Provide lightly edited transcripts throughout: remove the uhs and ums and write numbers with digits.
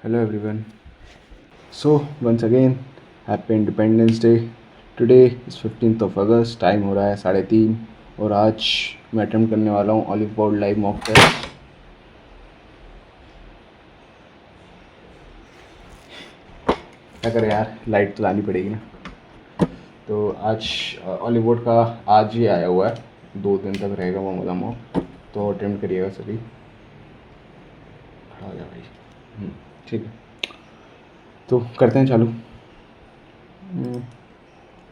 Hello everyone. So once again, Happy Independence Day. Today is 15th of August. Time हो रहा है 3:30 और आज मैं अटेम्प्ट करने वाला हूँ Oliveboard live mock test. क्या करें यार, लाइट तो लानी पड़ेगी ना. तो आज ऑलिव बोर्ड का आज ही आया हुआ है, 2 दिन तक रहेगा वो वाला मॉक. तो अटेम्प्ट करिएगा सभी. खड़ा हो जा भाई. ठीक है, तो करते हैं चालू.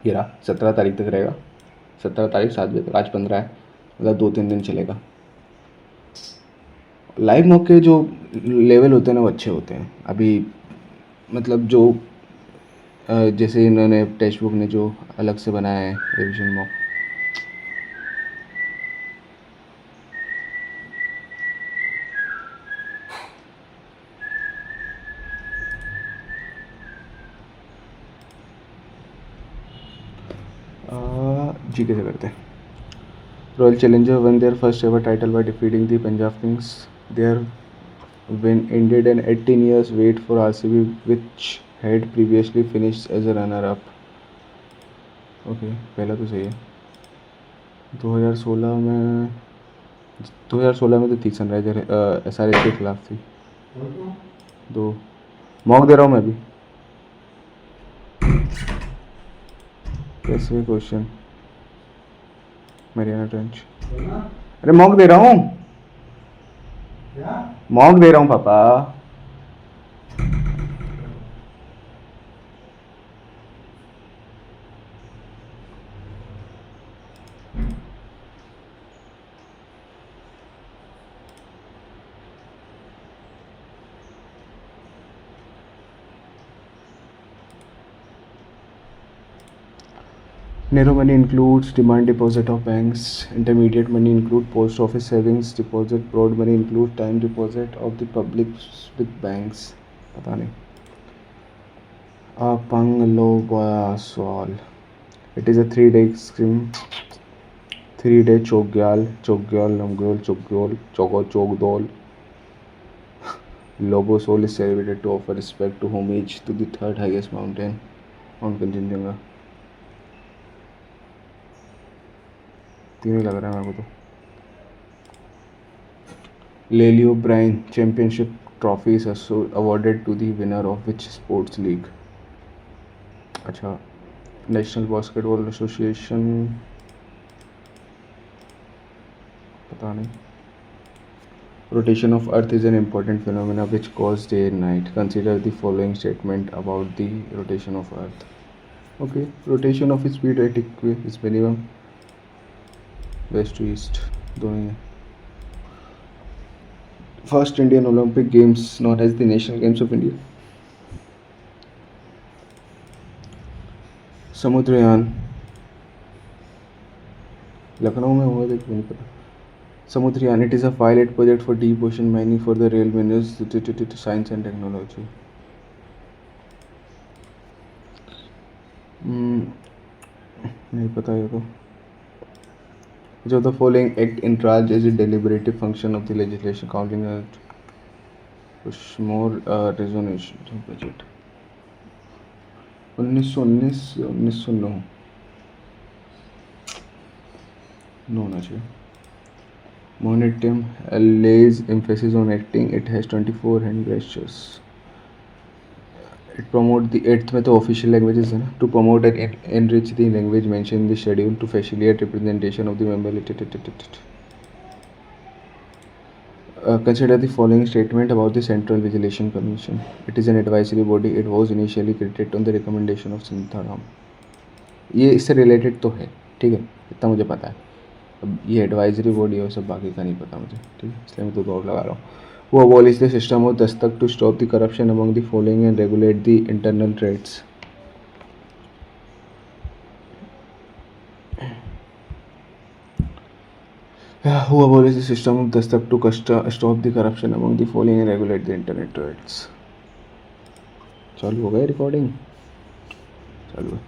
ये रहा, 17 तारीख तक रहेगा. 17 तारीख 7 बजे तक. आज 15 है, मतलब 2-3 दिन चलेगा. लाइव मॉक के जो लेवल होते हैं ना वो अच्छे होते हैं. अभी मतलब जो जैसे इन्होंने टेक्स्ट बुक ने जो अलग से बनाया है रिविजन मॉक. जी कैसे करते हैं. Royal Challenger won their first ever title by defeating the Punjab Kings. Their win ended an 18 years wait for RCB, which had previously finished as a runner-up. Okay, पहला तो सही है. 2016 में तो थी सनराइजर SRH के खिलाफ थी. दो मॉक दे रहा हूँ मैं अभी. कैसे क्वेश्चन. Mariana trench. अरे मॉक दे रहा हूँ, मॉक दे रहा हूँ पापा. Narrow money includes demand deposit of banks. Intermediate money include post office savings deposit. Broad money includes time deposit of the public with banks. पता नहीं. Apanglogasol. It is a 3-day scheme. 3-day Chogyal, Namgyal, Chogdol. Lobosol is celebrated to offer respect to homage to the third highest mountain, Mount Kanchenjunga. तीन ही लग रहा है मेरे को तो. Larry O'Brien championship trophy is awarded to the winner of which sports league. अच्छा, national basketball association. पता नहीं. Rotation of earth is an important phenomena which cause day and night. Consider the following statement about the rotation of earth. Okay, rotation of speed at is minimum. West to east दोनों ही है. First Indian Olympic games not as the national games of India. Samudrayaan Lucknow में हुआ, देखो नहीं पता. Samudrayaan, it is a pilot project for deep ocean mining for the rail minerals science and technology. नहीं पता ये तो. Which of the following act enlarged is a deliberative function of the legislation counting push more resolution budget. 1909 होना चाहिए. Monetum lays emphasis on acting. It has 24 hand gestures. It promote the 8th में तो official languages है ना. To promote and enrich the language mention in the schedule to facilitate representation of the member. Consider the following statement about the Central Vigilation Commission. It is an advisory body. It was initially created on the recommendation of Sintharam. ये इससे related तो है, ठीक है, इतना मुझे पता है. अब ये एडवाइजरी बॉडी और सब बाकी का नहीं पता मुझे, ठीक है, इसलिए मैं तो दौड़ लगा रहा हूँ. Who abolished the system of Dastak to stop the corruption among the following and regulate the internal trades. Who abolished the system of Dastak to stop the corruption among the following and regulate the internet trades. चालू हो गया recording. चालू है.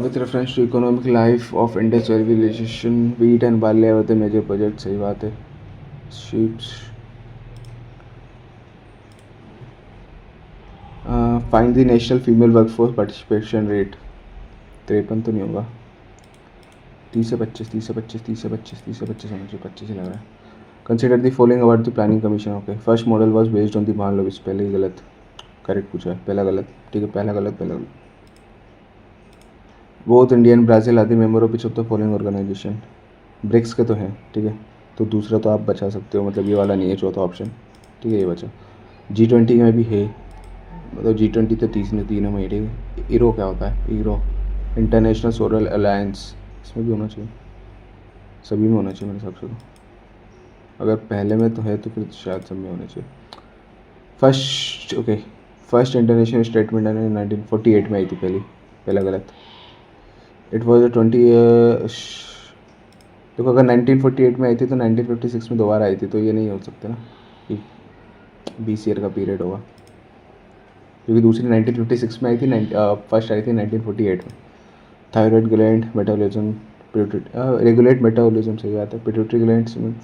With reference to economic life of Indus civilization, wheat and barley were the major projects. सही बात है. Sheets. Find the national female workforce participation rate. 53 तो नहीं होगा. 30 से 25, 30 से 25, 30 से 25, 30 से 25 होना चाहिए. 25 ही लग रहा है. Consider the following about the planning commission. Okay, first model was based on the मान लो. पहले ही गलत. करेक्ट पूछा है. पहला गलत. ठीक है, पहला गलत, पहला गलत. बोथ इंडिया एंड ब्राज़ील आदि member of which of the following organisation. BRICS के तो हैं. ठीक है, तो दूसरा तो आप बचा सकते हो, मतलब ये वाला नहीं है चौथा ऑप्शन. ठीक है, ये बचा. G20 में भी है, मतलब G20 तो तीनों में. ठीक है, ईरो क्या होता है? ईरो इंटरनेशनल सोलर अलायंस, इसमें भी होना चाहिए. सभी में होना चाहिए मेरे हिसाब से. तो अगर पहले में तो है तो फिर शायद सब में होना चाहिए. First, okay, first international statement 1948 में आई थी पहली. पहला गलत. It was 20. देखो, अगर 1948 में आई थी तो 1956 में दोबारा आई थी, तो ये नहीं हो सकता ना कि 20 ईयर का पीरियड होगा, क्योंकि दूसरी 1956 में आई थी. फर्स्ट आई थी 1948 में. Thyroid gland metabolism, regulate metabolism, सही बात है. पिट्यूटरी ग्लैंड्स में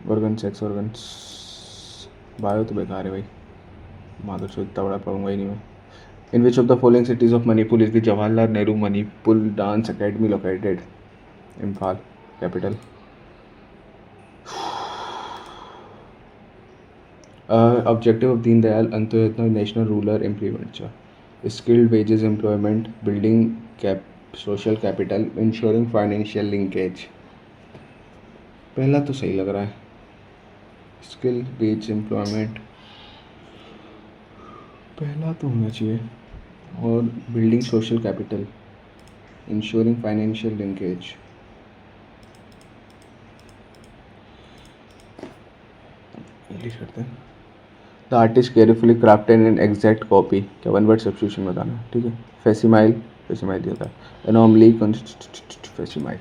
ऑर्गन, सेक्स ऑर्गन्स. बायो तो बेकार है भाई, माधुर से इतना बड़ा पढ़ूंगा ही नहीं मैं. In which of the following cities of Manipur is the Jawaharlal Nehru Manipur dance academy located. Imphal capital. Objective of Deen Dayal Antyodaya national rural implement. Skilled wages employment, building cap social capital, ensuring financial linkage. पहला तो सही लग रहा है. स्किल वेज एम्प्लॉयमेंट पहला तो होना चाहिए. और building social capital, ensuring financial linkage. English करते हैं. The artist carefully crafted an exact copy. क्या वन वर्ड सब्स्टिट्यूशन बताना है. ठीक है. फेसिमाइल, फेसिमाइल होता है. Anomaly, facsimile.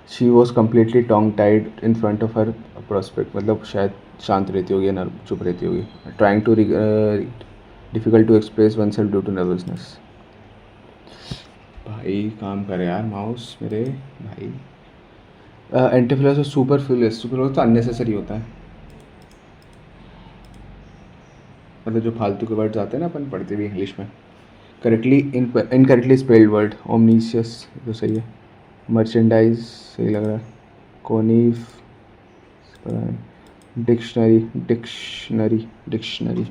She was completely tongue tied in front of her prospect, मतलब शायद शांत रहती होगी, नर्व चुप रहती होगी. Trying to difficult to express oneself due to nervousness. भाई काम करे यार माउस मेरे भाई. एंटीफ्लस और सुपरफ्लूस. सुपरफ्लूस तो अननेसेसरी होता है, मतलब जो फालतू के वर्ड्स आते हैं ना, अपन पढ़ते भी इंग्लिश में. Correctly incorrectly spelled word. Omniscient जो सही है. मर्चेंडाइज सही लग रहा है. कोनीफ, डिक्शनरी, डिक्शनरी, डिक्शनरी.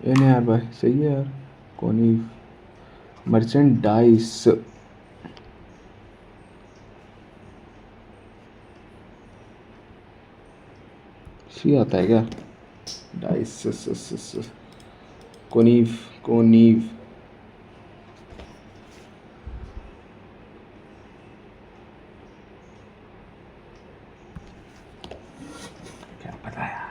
ये नहीं यार भाई, सही है यार. कोनीफ. मर्चेंडाइज. सी आता है क्या? डाइस. कोनीफ, कोनीफ. क्या पता यार.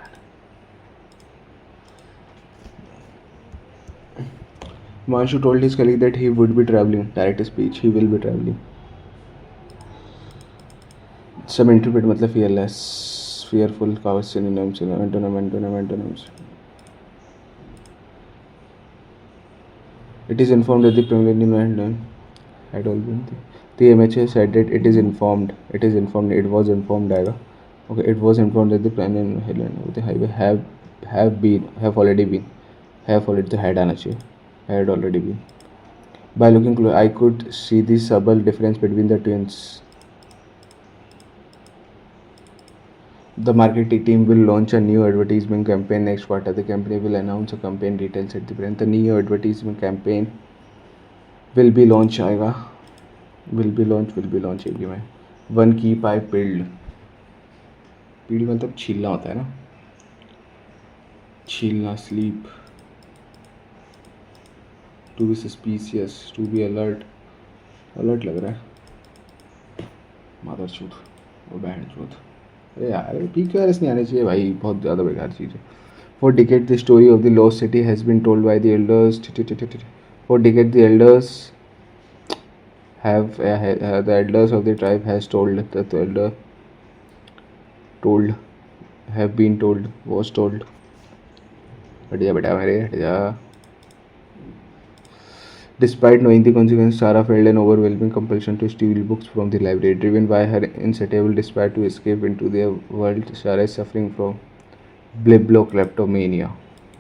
Manshu told his colleague that he would be traveling. Direct speech. He will be traveling. Some interpret मतलब fearless, fearful का synonyms, antonyms. It is informed that the preliminary had all been. The MHA said that it is informed. It is informed. It was informed आएगा. Okay, it was informed that the preliminary highway have already been. Have already तो had आना चाहिए. Had already been. By looking close, I could see the subtle difference between the twins. The marketing team will launch a new advertisement campaign next quarter. The company will announce a campaign details at the brand. The new advertisement campaign will be launched आएगा. Will be launched एक में. One keep I peeled. Peeled मतलब छीलना होता है ना. छीलना. Sleep. To be suspicious. To be alert. Alert लग रहा है. Mother truth. और bad truth. अरे यार PQRS नहीं आने चाहिए भाई, बहुत ज़्यादा बेकार चीज़ है. For decades, the story of the lost city has been told by the elders. For decades, the elders the elders of the tribe has told have been told, was told. हट जा बेटा मेरे, हट जा. Despite knowing the consequences, Sarah felt an overwhelming compulsion to steal books from the library. Driven by her insatiable desire to escape into their world, Sarah is suffering from bibliokleptomania.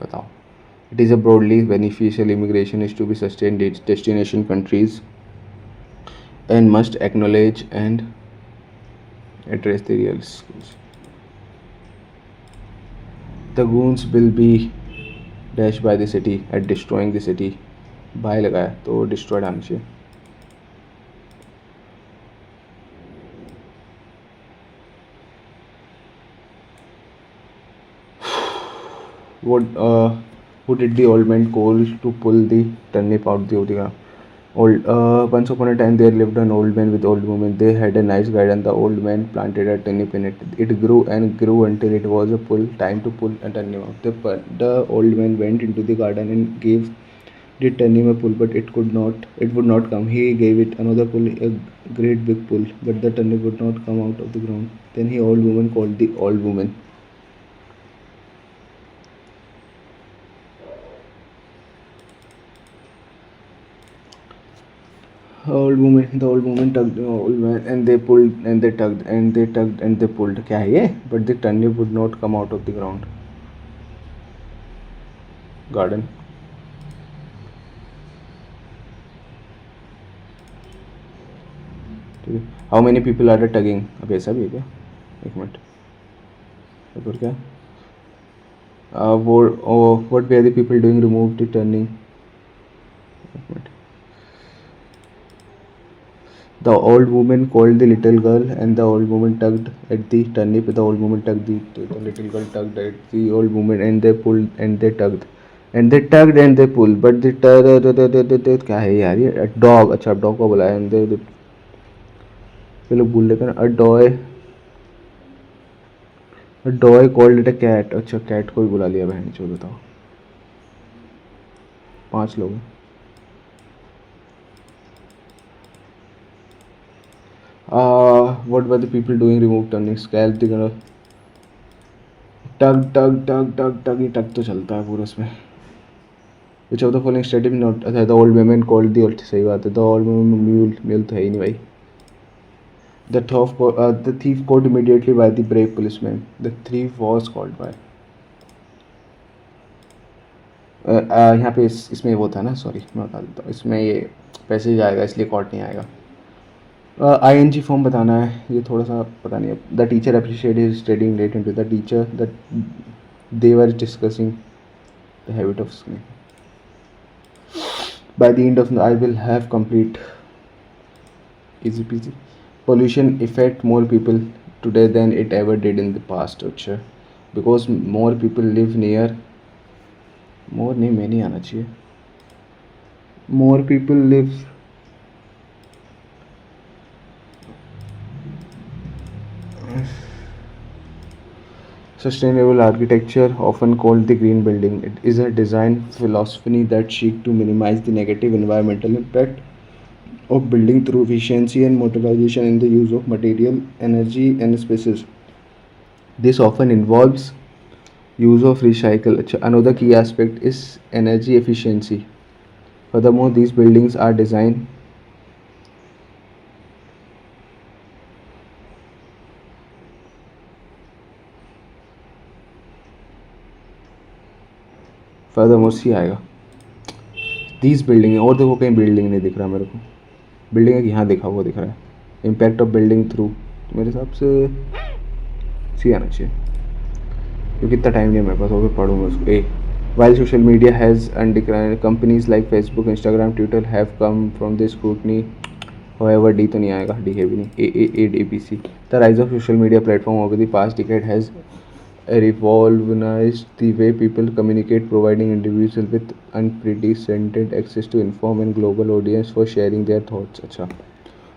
बताओ. It is a broadly beneficial. Immigration is to be sustained its destination countries and must acknowledge and address the real issues. The goons will be dashed by the city at destroying the city. By लगाया तो destroyed आना चाहिए. Who did the old man call to pull the turnip out the ground? Once upon a time there lived an old man with old woman. They had a nice garden. The old man planted a turnip in it. It grew and grew until it was a time to pull a turnip out. The old man went into the garden and gave the turnip a pull, but it would not come. He gave it another pull, a great big pull, but the turnip would not come out of the ground. Then the old woman called the old woman. The old woman tugged the old man, and they pulled and they tugged and they tugged and they pulled. क्या है ये? But the turnip would not come out of the ground. Garden. How many people are tugging? अब ऐसा भी है क्या? एक minute. और क्या? What were the people doing? Remove the turning. एक minute. The old woman called the little girl, and the old woman tugged at the turnip. The old woman tugged the little girl tugged at the old woman, and they pulled and they tugged, and they tugged and they pulled. But the क्या है यार ये? Dog. अच्छा dog को बुलाया and they लोग भूल लेकर a doy called it a cat. अच्छा cat को भी बुला लिया बहन चो. बताओ 5 लोग. What were the people doing? Remove turning. Scalp the girl. Tug ये tug तो चलता है पूरा इसमें. Which of the following statement not? अच्छा the old woman called the old. सही बात है. The old woman mule तो है ही नहीं भाई. The thief caught immediately by the brave policeman. The thief was caught by. यहाँ पे इसमें वो था ना. सॉरी मैं बता देता हूँ. इसमें ये पैसे जाएगा इसलिए कॉट नहीं आएगा. ING फॉर्म बताना है. ये थोड़ा सा पता नहीं है. The teacher appreciate his study related to the teacher that they were discussing the habit of skilling. By the end of I will have complete. Easy peasy. Pollution affect more people today than it ever did in the past. अच्छा because more people live near. more नहीं मैं नहीं आना चाहिए. more people live. Sustainable architecture, often called the green building, it is a design philosophy that seeks to minimize the negative environmental impact of building through efficiency and modernization in the use of material, energy, and spaces. This often involves use of recycle. Another key aspect is energy efficiency. Furthermore, these buildings are designed furthermore C आएगा. These building है. और देखो कहीं building नहीं दिख रहा मेरे को. बिल्डिंग है कि यहाँ दिखा हुआ दिख रहा है. इम्पैक्ट ऑफ बिल्डिंग थ्रू मेरे हिसाब से सी आना चाहिए क्योंकि इतना टाइम नहीं है मेरे पास. और पढ़ूँगा उसको. ए while social media has undeclared companies like Facebook, Instagram, Twitter have come from the scrutiny. However, D तो नहीं आएगा. D है भी नहीं. ADPC. The rise of social media platform over the past decade has revolutionized the way people communicate, providing individuals with unprecedented access to inform and global audience for sharing their thoughts. अच्छा.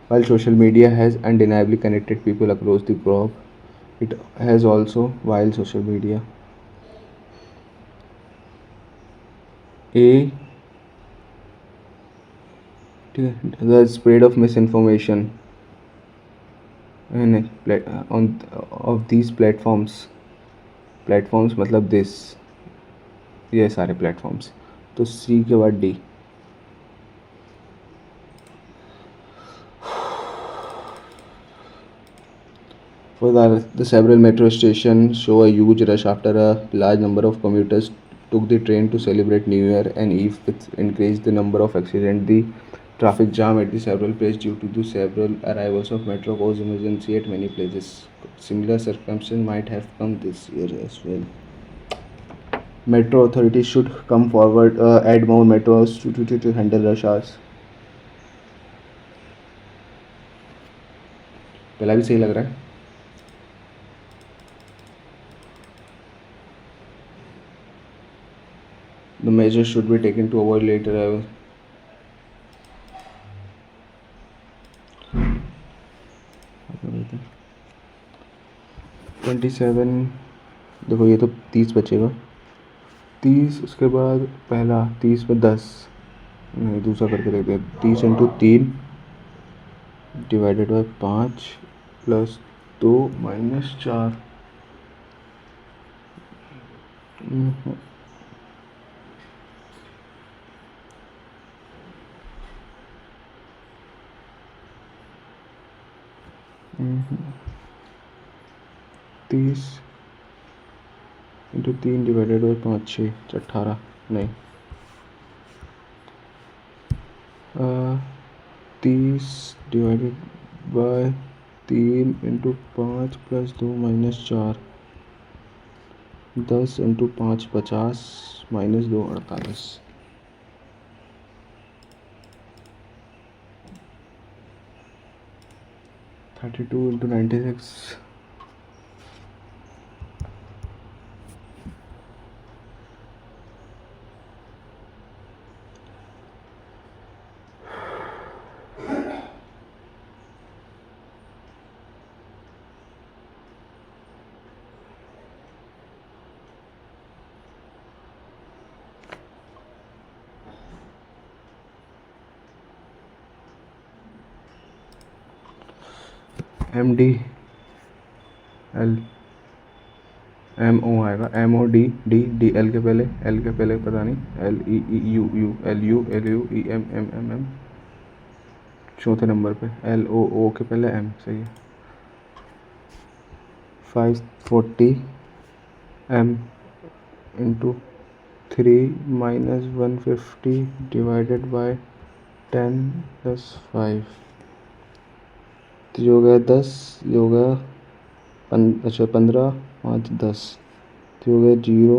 While social media has undeniably connected people across the globe, it has also, while social media the spread of misinformation and on of these platforms मतलब this ये सारे platforms. तो C के बाद D. For the several metro stations show a huge rush after a large number of commuters took the train to celebrate New Year and Eve, with increased the number of accidents. The traffic jam at the several places due to the several arrivals of metro caused emergency at many places. Similar circumstances might have come this year as well. Metro authorities should come forward, add more metros to handle rush hours. पहला भी सही लग रहा है. The measures should be taken to avoid late arrival. Twenty seven. देखो ये तो 30 बचेगा. 30 उसके बाद पहला 30 में 10 नहीं दूसरा करके देखते हैं. 30 into 3 divided by 5 plus 2 minus 4. तीस इंटू 3 डिवाइडेड बाई 5 6 18 नहीं 30 divided by 3 into 5 plus 2 minus 4. 10 into 5 50 minus 2 48. 32 into 96. M D L M O आएगा. M O D D D L के पहले पता नहीं. L E E U U L U E M M M M चौथे नंबर पे. L O O के पहले एम. सही है. 540 M into 3 minus 150 divided bye 10 plus 5. तो जो हो गया 10. जो हो गया 15 5 10. तो हो गया 0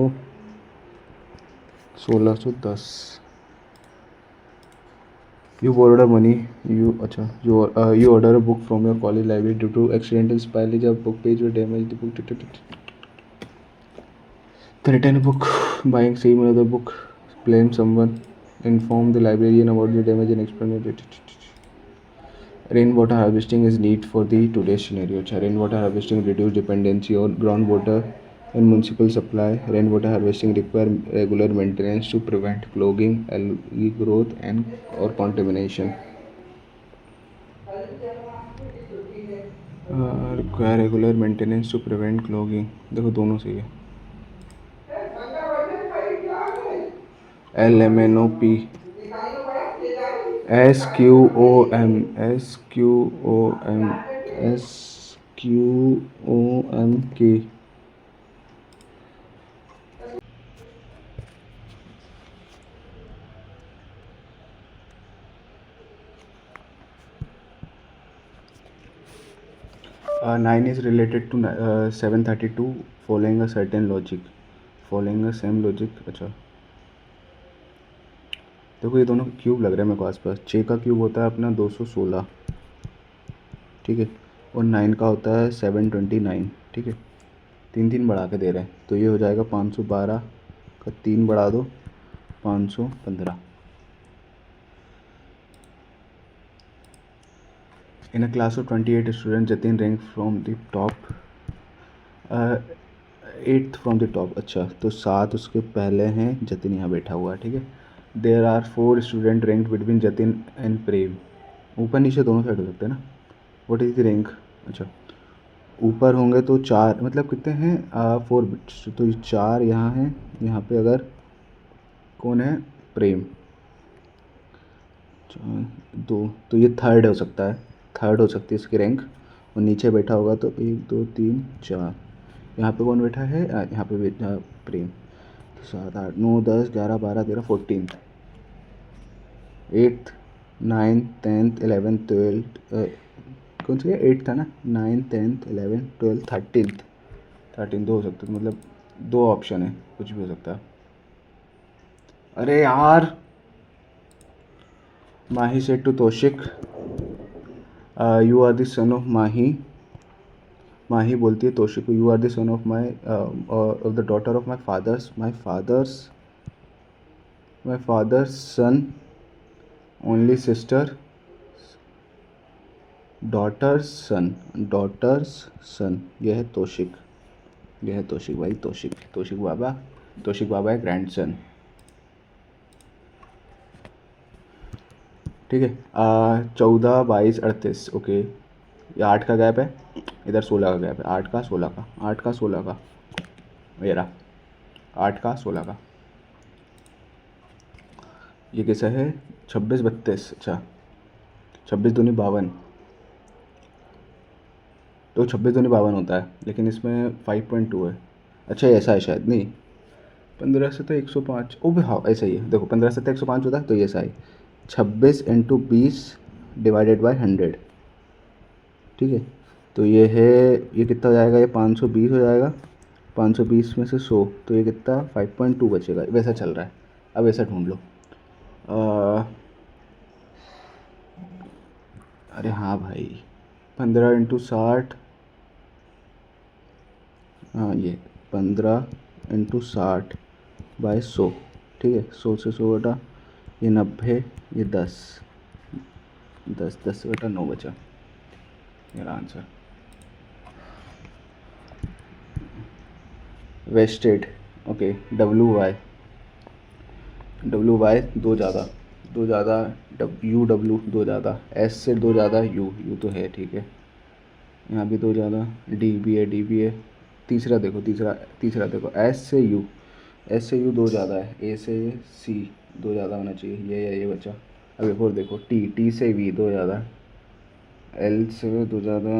1610. You borrowed a money. You order a book from your college library due to accidental spillage of book page or damage the book. The return a book, buying same another book, blame someone, inform the librarian about the damage and explain it. Rainwater harvesting is neat for the today's scenario. Rainwater harvesting reduce dependency on groundwater and municipal supply. Rainwater harvesting require regular maintenance to prevent clogging, algae growth and or contamination. Require regular maintenance to prevent clogging. देखो दोनों सही है. LMNOP SQOM SQOMK. Nine is related to 732 following a certain logic. Following a same logic. अच्छा देखो ये दोनों cube लग रहे हैं मेरे को आसपास. 6 का क्यूब होता है अपना 216. ठीक है. और 9 का होता है 729. ठीक है. 3 बढ़ा के दे रहे हैं तो ये हो जाएगा 512 का 3 बढ़ा दो 515. In a class of 28 students, Jatin ranked from the top 8th from the top. अच्छा तो 7 उसके पहले हैं. जतिन यहाँ बैठा हुआ है. ठीक है. There are 4 students ranked between Jatin and Prem. ऊपर नीचे दोनों साइड हो सकते हैं ना. What is the rank? अच्छा ऊपर होंगे तो 4 मतलब कितने हैं 4 बिट्स. तो 4 यहाँ हैं. यहाँ पे अगर कौन है प्रेम 2 तो ये थर्ड हो सकता है. थर्ड हो सकती है इसकी रैंक. और नीचे बैठा होगा तो 1 2 3 4। यहाँ पे कौन बैठा है? यहाँ पे बैठा प्रेम। 7 8 9 10 11 12 13 14, 8th 9th 10th 11th 12th, कौन सी है? 8 था ना? 9 10th 11 12 13th। 13 दो हो सकते हैं, मतलब दो ऑप्शन है, कुछ भी हो सकता है। अरे यार, Mahi said to Toshik, you are the son of Mahi. Mahi बोलती है तोशिक को, you are the son of my of the daughter of my father's son, only sister, daughter's son. यह है तोशिक, यह है तोशिक भाई, तोशिक बाबा है ग्रैंडसन। ठीक है। 14 22 38, ओके। ये 8 का गैप है, इधर 16 का गैप है। 8 का 16 का, 8 का 16 का, ये रहा 8 का 16 का। ये कैसा है? 26 32, अच्छा 26 दूनी 52, तो 26 दूनी 52 होता है, लेकिन इसमें 5.2 है। अच्छा ऐसा है शायद, नहीं 15 से तो 105, ओ भाई हाँ ऐसा ही है, देखो 15 से तो 105 होता है, तो ये ऐसा है 26 इंटू 20 डिवाइडेड बाय 100। ठीक है, तो ये है, ये कितना हो जाएगा? ये 520 हो जाएगा। 520 में से 100, तो ये कितना? 5.2 बचेगा। वैसा चल रहा है, अब ऐसा ढूंढ लो। अरे हाँ भाई, 15 इंटू 60, हाँ ये 15 इंटू 60 बाय 100। ठीक है, 100 से 100 घटा, ये 90, ये 10 10 से घटा 9 बचा, मेरा answer. Wasted, okay. W Y दो ज़्यादा, यू डब्ल्यू दो ज़्यादा, एस से दो ज़्यादा, यू तो है, ठीक है। यहाँ भी दो ज़्यादा, डी बी है। तीसरा देखो, तीसरा देखो, एस से यू दो ज़्यादा है, ए से सी दो ज़्यादा होना चाहिए, ये बचा। अब एक और देखो, टी से वी दो ज़्यादा, एल से दो ज़्यादा,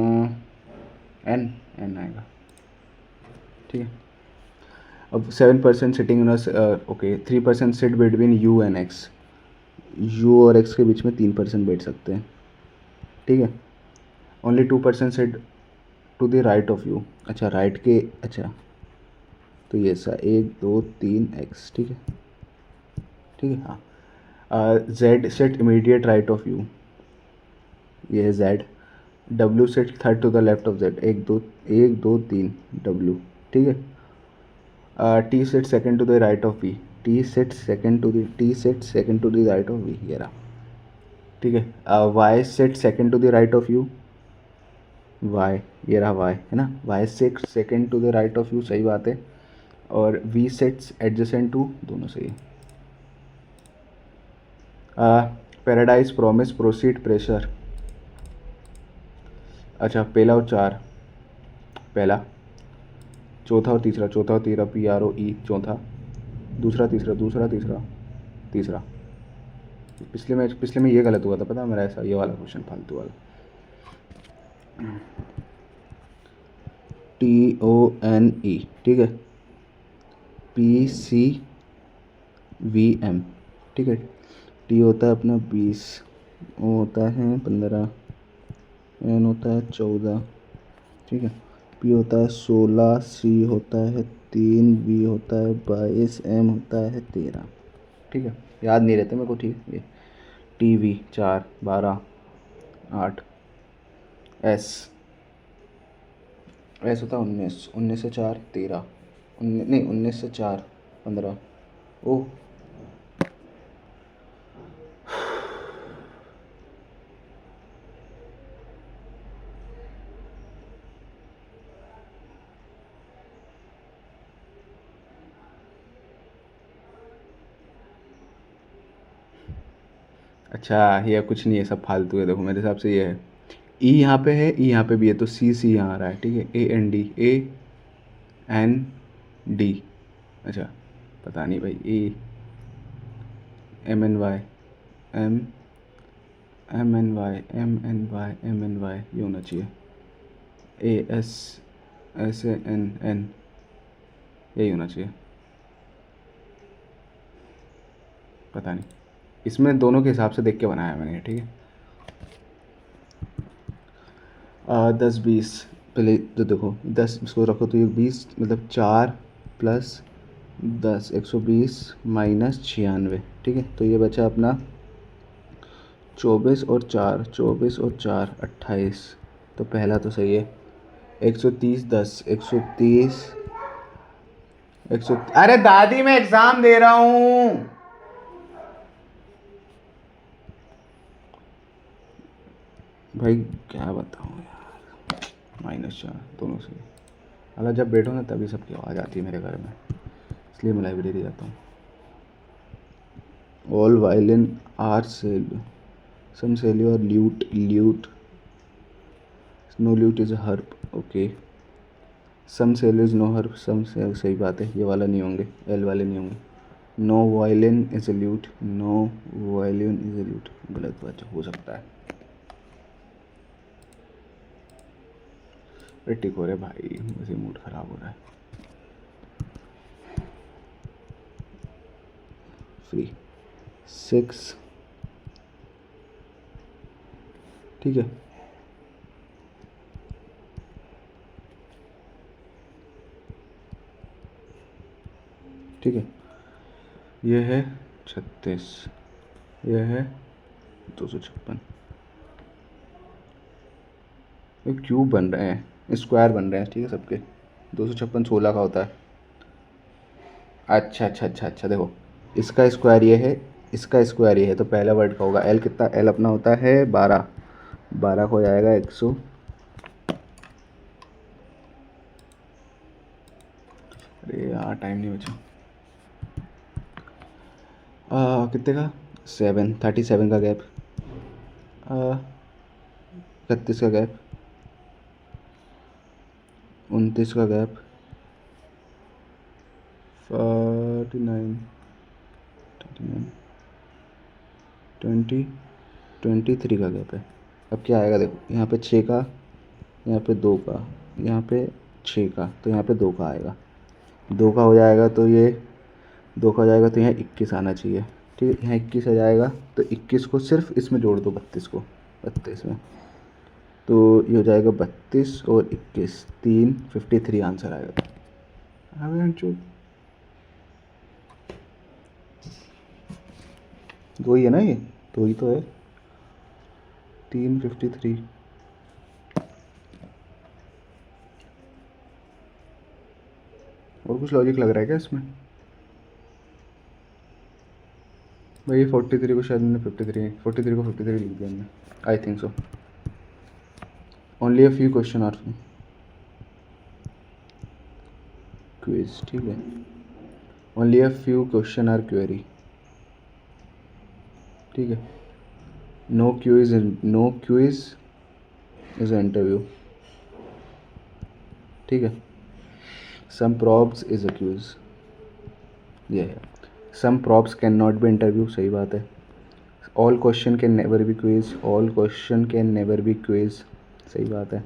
एन आएगा। ठीक है, अब 7% sitting in okay, 3% sit between U and X. U और एक्स के बीच में 3% बैठ सकते हैं। ठीक है, only 2% sit to the right of U. अच्छा राइट के, अच्छा तो ये सा 1 2 3 एक्स। ठीक है, ठीक है हाँ। Z sit immediate right of U, ये है Z. W sit third to the left of Z, 1 2 3 W. ठीक है, T sit second to the right of V, T sit second to the right of V, ये रहा। ठीक है, Y sit second to the right of U, Y, ये रहा Y, है ना। Y sit second to the right of U, सही बात है। और वी सेट्स एडजेसेंट टू, दोनों सही है। पैराडाइज प्रॉमिस प्रोसीड प्रेशर, अच्छा पहला और 4, पहला, चौथा और तीसरा पी आर ओ ई, चौथा, दूसरा तीसरा। पिछले में ये गलत हुआ था, पता मेरा, ऐसा ये वाला क्वेश्चन फालतू वाला। TONE, ठीक है, PCVM। ठीक है, टी होता है अपना 20, ओ होता है 15, एन होता है 14, ठीक है, पी होता है 16, सी होता है 3, बी होता है 22, एम होता है 13। ठीक है, याद नहीं रहते मेरे को। ठीक है, ये TV 4 12 8, एस होता है 19, 19 से 4 13, नहीं 19 से 4 15। ओह, अच्छा ये कुछ नहीं है, सब फालतू है। देखो मेरे हिसाब से ये है, ई यहाँ पे है, ई यहाँ पे भी है, तो सी यहाँ आ रहा है। ठीक है, AND, अच्छा पता नहीं भाई, MNY, MNY ये होना चाहिए। ASSANN, यही होना चाहिए, पता नहीं, इसमें दोनों के हिसाब से देख के बनाया मैंने, ठीक है। 10 20, पहले तो देखो 10 इसको रखो तो ये 20 मतलब 4 + 10 120 - 96, ठीक है। तो ये बचा अपना 24 और 4 24 और 4 28। तो पहला तो सही है। 130 10 130 100। अरे दादी मैं एग्जाम दे रहा हूँ। भाई क्या बताऊँ यार, -4 दोनों से। हालांकि जब बैठो ना तभी सबकी आवाज़ आती है मेरे घर में, इसलिए मैं लाइब्रेरी जाता हूँ। All violin are cell, some cell और lute no lute is a harp, okay. Some cell is no harp, some cell सही बात है, ये वाला नहीं होंगे, एल वाले नहीं होंगे। No violin is a lute, no violin is a lute, गलत बात हो सकता है। टिक हो रहे भाई, मुझे मूड ख़राब हो रहा है। फ्री 6, ठीक है। ठीक है, ये है 36, ये है 256। ये क्यूब बन रहे हैं, स्क्वायर बन रहे हैं, ठीक है सबके। 256 16 का होता है। अच्छा अच्छा अच्छा अच्छा, देखो इसका स्क्वायर ये है, इसका स्क्वायर ये है, तो पहला वर्ड का होगा एल। कितना एल अपना होता है 12, 12 को हो जाएगा 100। अरे यार टाइम नहीं बचा। कितने का 7 37 का गैप, 31 का गैप, 29 का गैप, 49 39 20 23 का गैप है। अब क्या आएगा देखो, यहाँ पे 6 का, यहाँ पे 2 का, यहाँ पे 6 का, तो यहाँ पे 2 का आएगा। 2 का हो जाएगा तो ये 2 का हो जाएगा तो यहाँ 21 आना चाहिए, ठीक है। यहाँ 21 आ जाएगा तो 21 को सिर्फ इसमें जोड़ दो, 32 को 32 में, तो ये हो जाएगा 32 और 21 3 53 आंसर आएगा। हाँ जो दो ही है ना, ये दो ही तो है, 353। और कुछ लॉजिक लग रहा है क्या इसमें? भाई 43 को शायद मैंने 43 को 53 लिख दिया मैंने, I think so. Only a few question are quiz, ठीक है। Only a few question are query, ठीक है। नो क्विज इज इंटरव्यू, ठीक है। सम प्रॉब्स इज अ क्विज, ये है। Some probs can not be interview, सही बात है। All question can never be quiz, all question can never be quiz, सही बात है।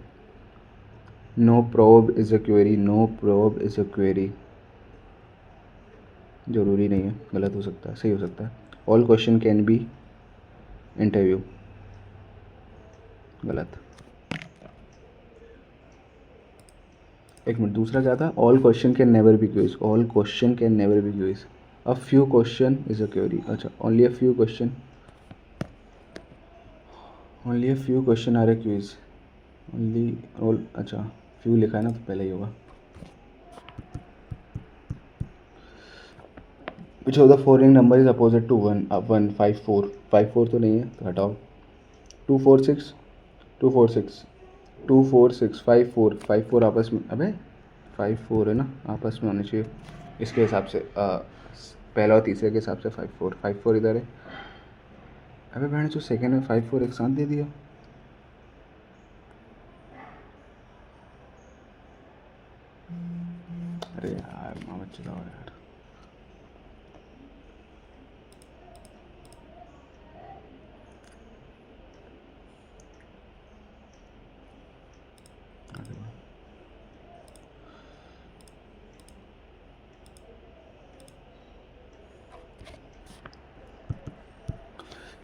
No prob is a query, no prob is a query, ज़रूरी नहीं है, गलत हो सकता है, सही हो सकता है। All question can be interview, गलत। एक मिनट, दूसरा क्या था? All question can never be quiz, all question can never be quiz. A few question is a query, अच्छा only a few question, only a few question are a quiz, only all, अच्छा few लिखा है ना तो पहले ही होगा। Which of the following number is opposite to 1 1 5 4, 5 4 तो नहीं है तो हटाओ। 2 4 6 2 4 6 2 4 6 5 4 5 4 आपस में, अबे 5 4 है ना, आपस में होने चाहिए इसके हिसाब से, पहला और तीसरे के हिसाब से 5 4 इधर है। अबे बहन जो सेकेंड में 5 4 एक साथ दे दिया। अरे यार माँ बच्चे जाओ यार।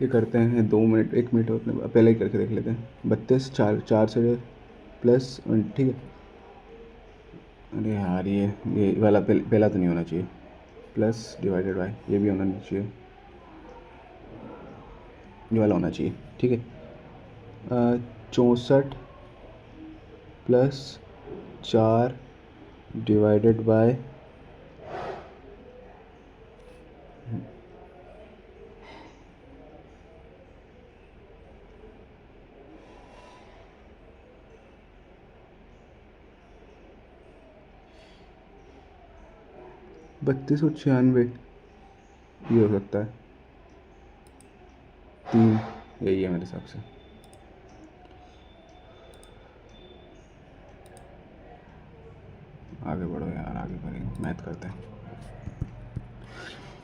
ये करते हैं 2 मिनट 1 मिनट अपने पहले ही करके देख लेते हैं। 32 4 4 से प्लस, ठीक है। अरे यार ये वाला पहला तो नहीं होना चाहिए, प्लस डिवाइडेड बाय, ये भी होना नहीं चाहिए, ये वाला होना चाहिए, ठीक है। 64 प्लस 4 डिवाइडेड बाय 3296, ये हो सकता है 3, यही है मेरे हिसाब से। आगे बढ़ो यार, आगे करेंगे, मैथ करते हैं,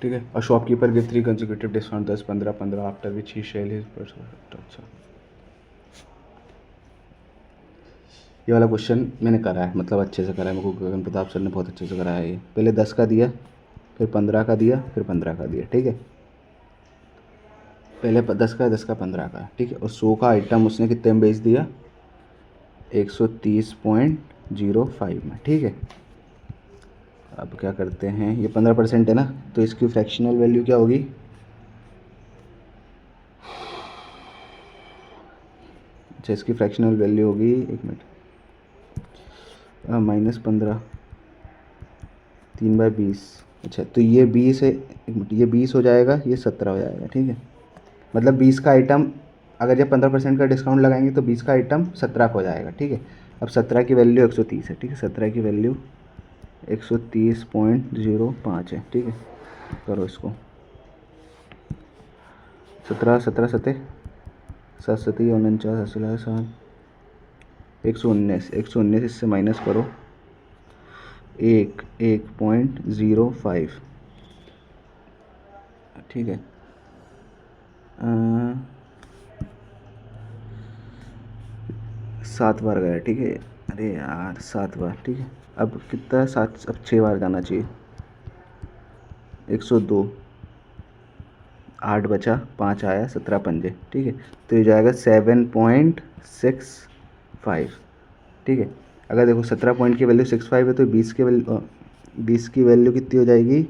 ठीक है। और shopkeeper give 3 consecutive discount 10 15 15 after which he sell his. अच्छा, ये वाला क्वेश्चन मैंने करा है, मतलब अच्छे से करा है, मेरे को गगन प्रताप सर ने बहुत अच्छे से कराया है। ये पहले 10 का दिया, फिर 15 का दिया, फिर 15 का दिया, ठीक है। पहले 10 का 15 का, ठीक है। और 100 का आइटम उसने कितने में बेच दिया, 130.05 में, ठीक है। अब क्या करते हैं, ये 15% है ना, तो इसकी फ्रैक्शनल वैल्यू क्या होगी, अच्छा इसकी फ्रैक्शनल वैल्यू होगी, एक मिनट, -15, 3/20, अच्छा तो ये 20 है, एक मिनट, ये 20 हो जाएगा, ये 17 हो जाएगा, ठीक है। मतलब 20 का आइटम, अगर जब 15% का डिस्काउंट लगाएंगे तो 20 का आइटम 17 का हो जाएगा, ठीक है। अब 17 की वैल्यू 130 है, ठीक है, 17 की वैल्यू 130.05 है, ठीक है। करो इसको, 17 17 सते 7 सती 49 7 119 इससे माइनस करो, 1.05, ठीक है। 7 बार गया, ठीक है। अरे यार 7 बार, ठीक है। अब कितना, 7, अब 6 बार जाना चाहिए, 102, 8 बचा, 5 आया, 17 पंजे, ठीक है। तो ये जाएगा 7.65, ठीक है। अगर देखो 17 पॉइंट की वैल्यू 65 है, तो 20 की वैल्यू कितनी हो जाएगी,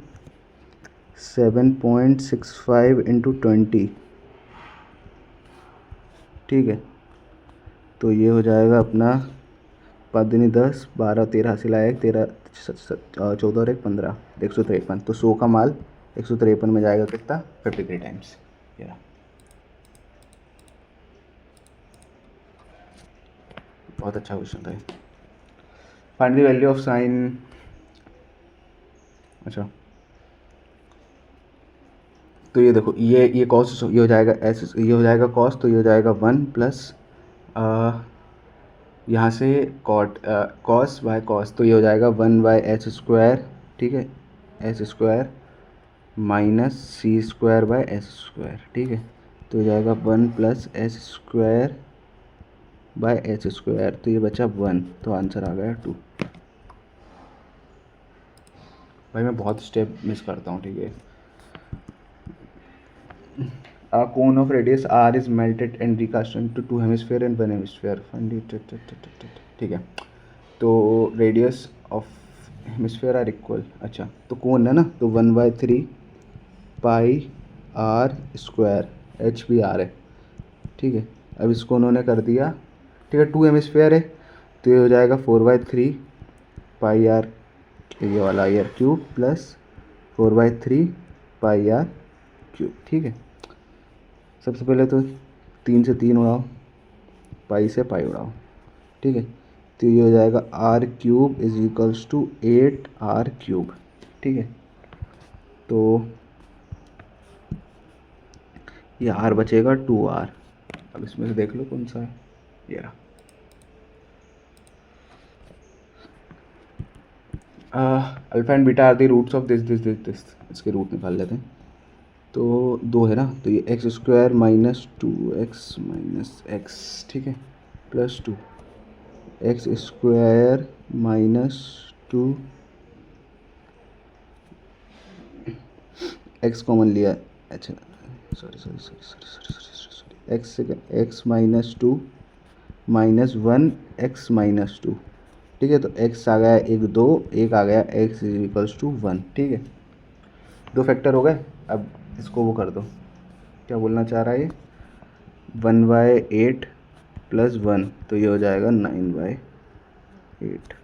7.65 इंटू 20, ठीक है। तो ये हो जाएगा अपना 5 दूनी 10, 12 13 हासिल आया, 13 14 और 1 15, 153। तो 100 का माल 153 में जाएगा, कितना, 53 टाइम्स। ये बहुत अच्छा क्वेश्चन था। Find the value of sine, अच्छा तो ये देखो, ये कॉस, ये हो जाएगा एस, ये हो जाएगा कॉस, तो ये हो जाएगा 1 प्लस यहाँ से कॉट, कॉस बाय कॉस, तो ये हो जाएगा 1/s², ठीक है, s² minus c² bye s², ठीक है। तो हो जाएगा 1 प्लस s² बाय s², तो ये बचा 1, तो आंसर आ गया 2। भाई मैं बहुत स्टेप मिस करता हूँ, ठीक है। A cone of radius r is melted and recast into 2 hemisphere and 1 hemisphere. ठीक है, तो radius of hemisphere are equal, अच्छा तो कोन है ना, तो 1/3 पाई r², h भी r है, ठीक है। अब इसको उन्होंने कर दिया, ठीक है, 2 हेमिस्फेयर है, तो ये हो जाएगा 4/3 पाई आर, ये वाला r³ प्लस 4/3 पाई r³, ठीक है। सबसे पहले तो 3 से 3 उड़ाओ, पाई से पाई उड़ाओ, ठीक है। तो ये हो जाएगा r³ = 8r³, ठीक है। तो ये r बचेगा 2r। अब इसमें से देख लो कौन सा है, ये रहा। Alpha and beta are the roots of this, इसके रूट निकाल लेते हैं। तो 2 है ना, तो ये x² minus 2x minus x, ठीक है, plus 2 x² minus 2 x common लिया, अच्छा sorry x minus two minus one x minus two, ठीक है। तो x आ गया एक दो, एक आ गया x is equals to one, ठीक है। दो फैक्टर हो गए। अब इसको वो कर दो, क्या बोलना चाह रहा है ये, 1/8 प्लस 1, तो ये हो जाएगा 9/8।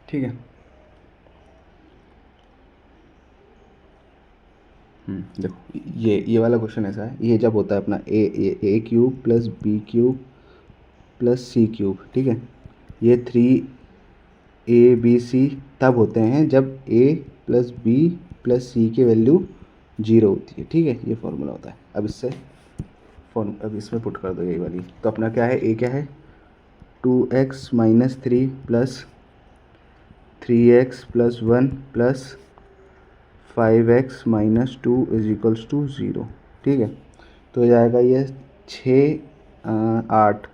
ठीक है। देखो ये वाला क्वेश्चन ऐसा है, ये जब होता है अपना A cube plus B cube plus C cube, ठीक है। ये 3 a b c तब होते हैं जब a प्लस बी प्लस सी की वैल्यू 0 होती है, ठीक है। ये फॉर्मूला होता है। अब इसमें पुट कर दो यही वाली। तो अपना क्या है, a क्या है, 2x minus 3 plus 3x plus 1 plus 5x minus 2 is equals to 0, ठीक है। तो हो जाएगा ये 6 8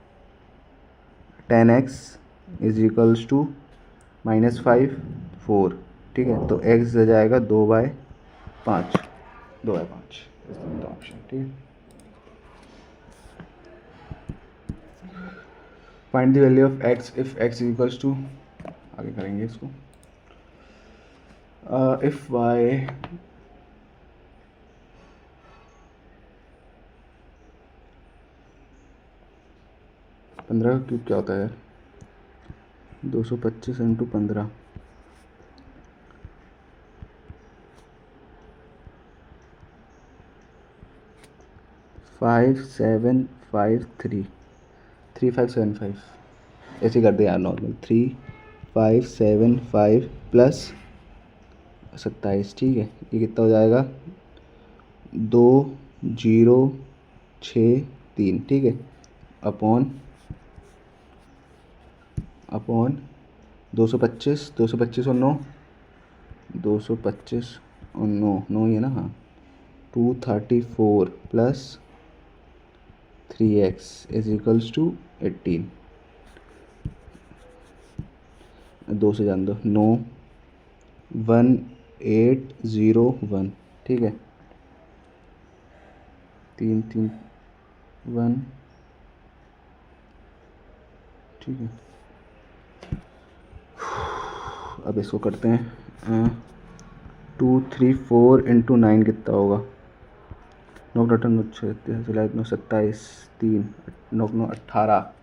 10x is equals to minus 5 4, ठीक है। तो x हो जाएगा 2/5, 2/5 ऑप्शन, ठीक है। Find the value of x if x is equals to, आगे करेंगे इसको, इफ y 15 का क्यूब क्या होता है यार, 225 इंटू 15, 5753 3575, ऐसे कर दे यार नॉर्मल, 3575 प्लस 27, ठीक है। ये कितना हो जाएगा, 2063, ठीक है, अपॉन 225, 225 और 9, 225 और 9 9 ही है ना, हाँ। 234 plus 3x is equals to 18, 2 से जान दो, 9 1801, ठीक है। 3 3 1, ठीक है। अब इसको करते हैं, 234 इंटू 9 कितना होगा, 9 रटन 27 3 9 9 18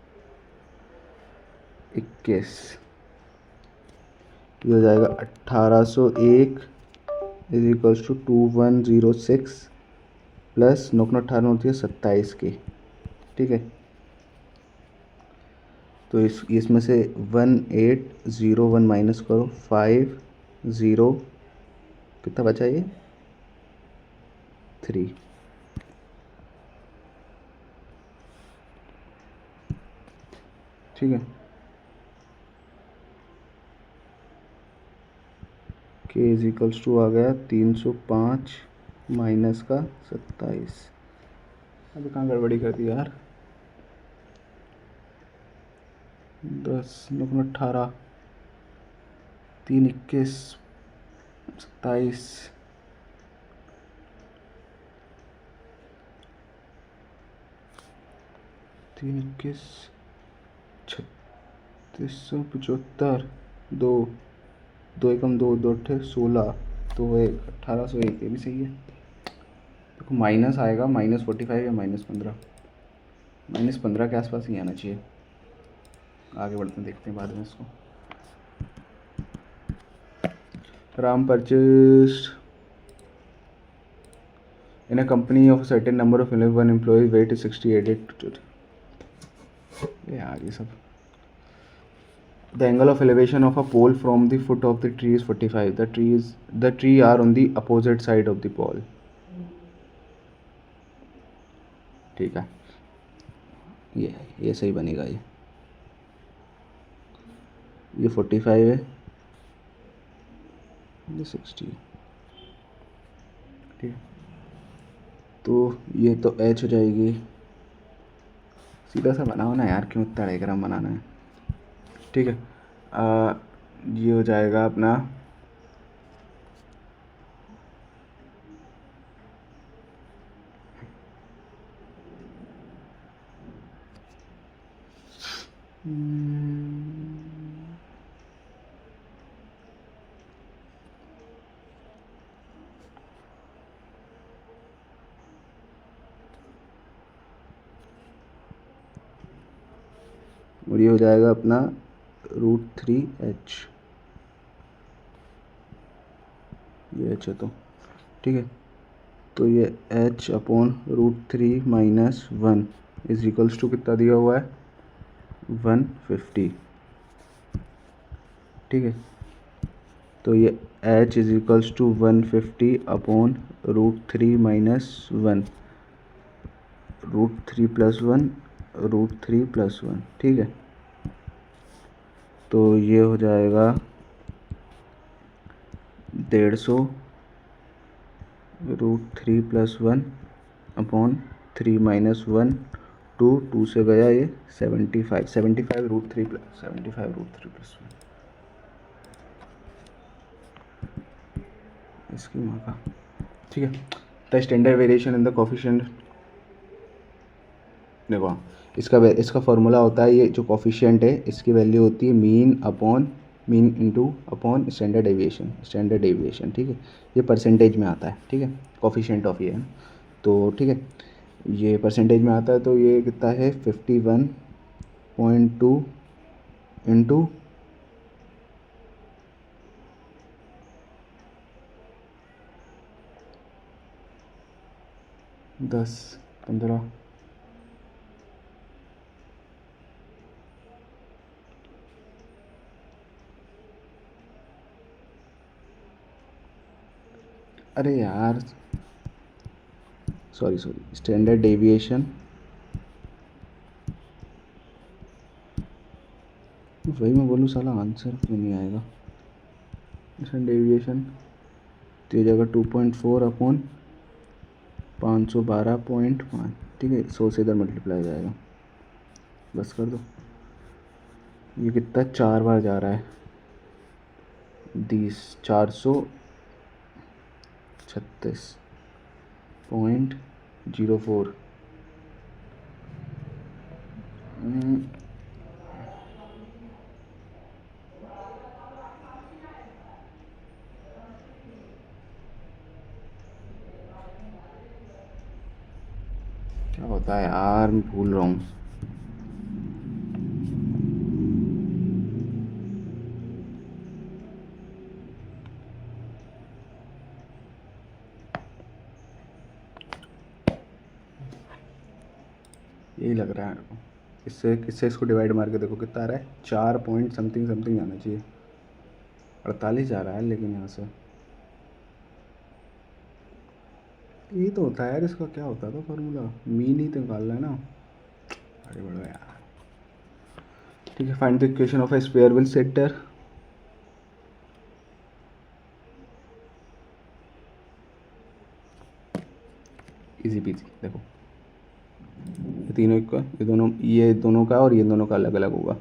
21, ये हो जाएगा 1801 इज इक्वल्स टू 2106 प्लस 9 9 18 होती है 27 की, ठीक है। तो इसमें से 1801 माइनस करो, 50 कितना बचा ये 3, ठीक है। के इज इक्वल्स टू आ गया 305 माइनस का 27। अभी कहाँ गड़बड़ी कर दी यार, 10 9 18 3 21 27, 3 21 3675, 2 2 एकम 2 2 अट्ठे 16, तो 1 1801, ये भी सही है। देखो माइनस आएगा -45 या -15, -15 के आसपास ही आना चाहिए। आगे बढ़ते हैं, देखते हैं बाद में इसको। Ram purchase in a company of certain number of 11 employees, wait 68, यार ये सब। The angle of elevation of a pole from the foot of the tree is 45. The tree are on the opposite side of the pole. ठीक है, ये सही बनेगा। ये 45 है, ये 60 है, ठीक है। तो ये तो h हो जाएगी, सीधा सा बनाओ ना यार, क्यों इतना डायग्राम बनाना है, ठीक है। ये हो जाएगा अपना और ये हो जाएगा अपना √3h, ये h है तो ठीक है। तो ये h upon √3 minus 1 is equals to कितना दिया हुआ है 150, ठीक है। तो ये h is equals to 150 upon √3 minus 1, √3 plus 1, √3 plus 1, ठीक है। तो ये हो जाएगा 150 √3 प्लस 1 अपॉन 3 माइनस 1, 2 से गया ये 75 √3 प्लस 1 इसकी माँ का, ठीक है। The standard variation in the coefficient, देखो इसका फॉर्मूला होता है, ये जो कोफिशिएंट है इसकी वैल्यू होती है mean into upon standard deviation, ठीक है। ये परसेंटेज में आता है, ठीक है, कोफिशिएंट ऑफ ये है, तो ठीक है ये परसेंटेज में आता है। तो ये कितना है 51.2 इंटू 10 15, अरे यार सॉरी स्टैंडर्ड डेविएशन, वही मैं बोलूँ साला आंसर क्यों नहीं आएगा। स्टैंडर्ड डेविएशन तो ये जगह 2.4 अपॉन 512.5, ठीक है, 100 से इधर मल्टीप्लाई हो जाएगा, बस कर दो। ये कितना 4 बार जा रहा है 436.04, क्या होता है यार, मैं भूल रहा हूँ। यही लग रहा है मेरे को। इससे इसको डिवाइड मार के देखो कितना आ रहा है, 4 पॉइंट समथिंग समथिंग आना चाहिए, 48 जा रहा है लेकिन यहाँ से। यही तो होता है यार, इसका क्या होता था फॉर्मूला, मीन ही तो निकालना है ना। अरे बड़ा यार, ठीक है। Find the equation of A square will sector, easy PG. देखो ये तीनों का, ये दोनों का और ये दोनों का अलग अलग होगा,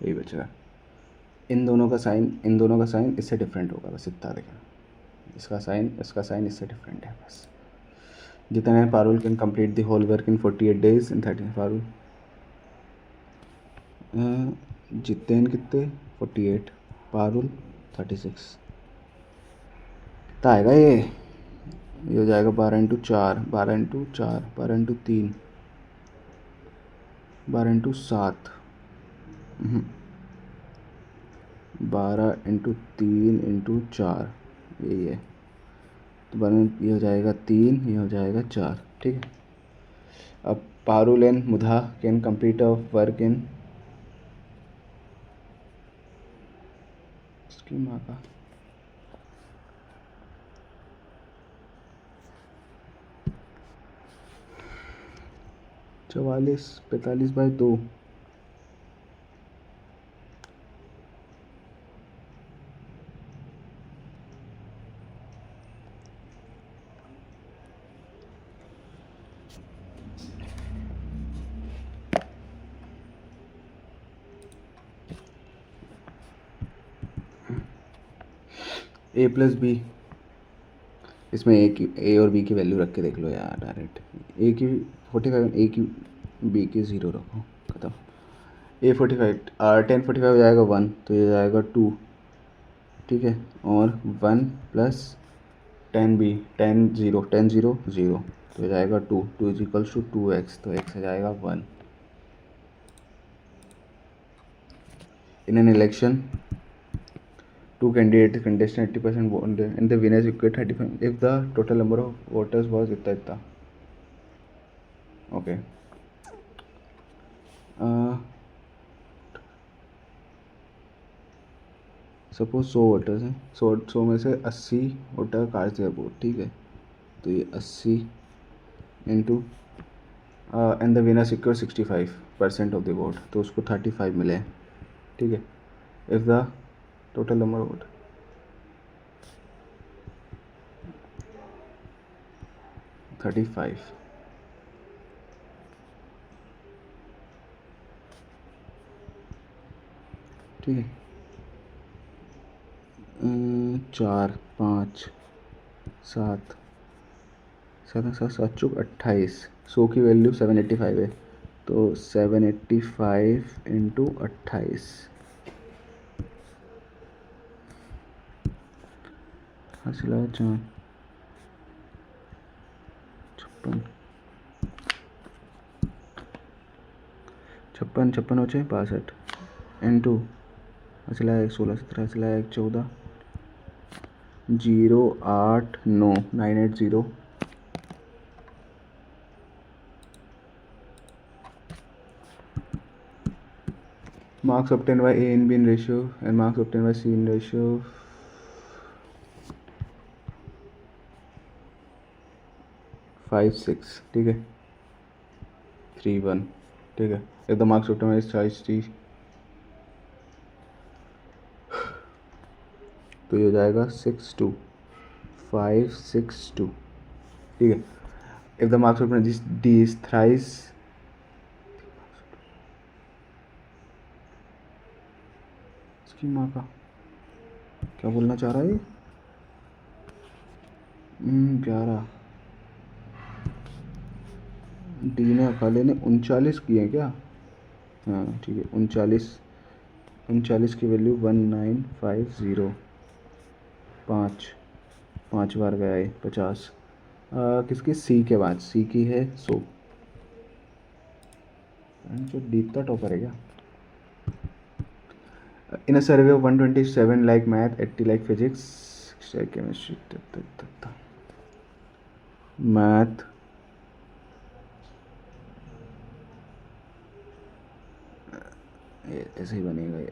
यही बचेगा। इन दोनों का साइन इससे डिफरेंट होगा, बस इतना देखना। इसका साइन इससे डिफरेंट है बस। जितने Parul can complete the whole work in 48 days in 30 Parul, जितेन कितने 48, पारुल 36, कितना आएगा ये हो जाएगा 12 × 4, 12 × 4, 12 × 3, 12 × 7, 12 × 3 × 4, यही है। तो ये हो जाएगा 3, ये हो जाएगा 4, ठीक है। अब Parul and Mudha can complete a work in, इसकी माँ का, 44/45/2, ए प्लस बी, इसमें ए और बी की वैल्यू रख के देख लो यार डायरेक्ट। ए की 45, ए की बी की 0 रखो, ख़त्म। ए 45 10 45 हो जाएगा 1, तो ये जाएगा 2, ठीक है। और 1 प्लस 10b, 10 0, तो ये जाएगा 2, 2 इज इक्वल्स टू 2x, तो x हो जाएगा 1। In an election two candidates contested 80% vote and the winner secured 35 if the total number of voters was इतना okay. सपोज 100 वोटर्स हैं, 100 में से 80 वोटर कास्ट देयर वोट, ठीक है। तो ये 80 into and the winner secure 65% of the vote, तो उसको 35 मिले, ठीक है। If the total number vote 35, ठीक है। 4 5 7 7 7 7 चौक 28, 100 की वैल्यू 785 है, तो 785 इंटू 28, हासिल 56 56 56 हो 62 इंटू हासिल 16 17 हासिल 14 089 980 marks obtained by A and B in ratio and marks obtained by C in ratio 5 6, ठीक है। 3 1, ठीक है। if the marks obtained by size T, तो ये हो जाएगा 6 2 5 6 2, ठीक है। if the marks obtained by D is thrice, इसकी माँ का क्या बोलना चाह रहा है ये? 11 डी ने अकाले ने 39 किए क्या? हाँ ठीक है, 39 की वैल्यू 1950, 5 बार गया है 50। किसकी? सी के बाद, सी की है 100। जो दीपता टॉपर है क्या? In a survey of 127 like math, 80 like physics, chemistry, math ऐसे ही बनेगा ये।